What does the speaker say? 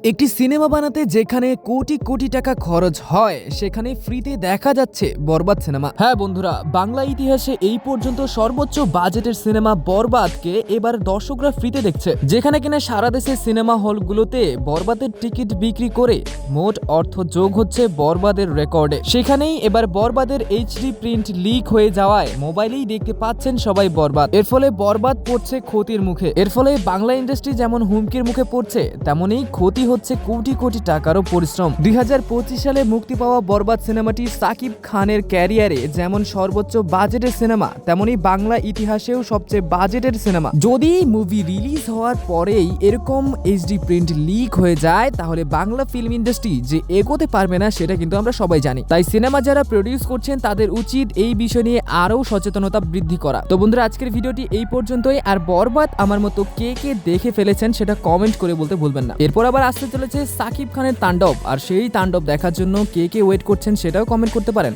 একটি সিনেমা বানাতে যেখানে কোটি কোটি টাকা খরচ হয় সেখানে ফ্রিতে দেখা যাচ্ছে বরবাদ সিনেমা। হ্যাঁ বন্ধুরা, বাংলা ইতিহাসে এই পর্যন্ত সর্বোচ্চ বাজেটের সিনেমা বরবাদকে এবার দর্শকরা ফ্রিতে দেখছে, যেখানে কিনা সারা দেশের সিনেমা হলগুলোতে বরবাদের টিকিট বিক্রি করে মোট অর্থ যোগ হচ্ছে বরবাদের রেকর্ডে। সেখানেই এবার বরবাদের এইচডি প্রিন্ট লিক হয়ে যাওয়ায় মোবাইলেই দেখতে পাচ্ছেন সবাই বরবাদ। এর ফলে বরবাদ পড়ছে ক্ষতির মুখে। এর ফলে বাংলা ইন্ডাস্ট্রি যেমন হুমকির মুখে পড়ছে, তেমনই ক্ষতি হচ্ছে কোটি কোটি টাকারও পরিশ্রম। 2025 সালে মুক্তি পাওয়া বরবাদ সিনেমাটি সাকিব খানের ক্যারিয়ারে যেমন সর্বোচ্চ বাজেটের সিনেমা, তেমনি বাংলা ইতিহাসেও সবচেয়ে বাজেটের সিনেমা। যদি মুভি রিলিজ হওয়ার পরেই এরকম এইচডি প্রিন্ট লিক হয়ে যায়, তাহলে বাংলা ফিল্ম ইন্ডাস্ট্রি যে এগোতে পারবে না সেটা কিন্তু আমরা সবাই জানি। তাই সিনেমা যারা প্রডিউস করছেন তাদের উচিত এই বিষয় নিয়ে আরো সচেতনতা বৃদ্ধি করা। তো বন্ধুরা, আজকের ভিডিওটি এই পর্যন্তই। আর বরবাদ আমার মতো কে কে দেখে ফেলেছেন সেটা কমেন্ট করে বলতে ভুলবেন না। এরপর আবার আসতে চলেছে সাকিব খানের তাণ্ডব, আর সেই তাণ্ডব দেখার জন্য কে কে ওয়েট করছেন সেটাও কমেন্ট করতে পারেন।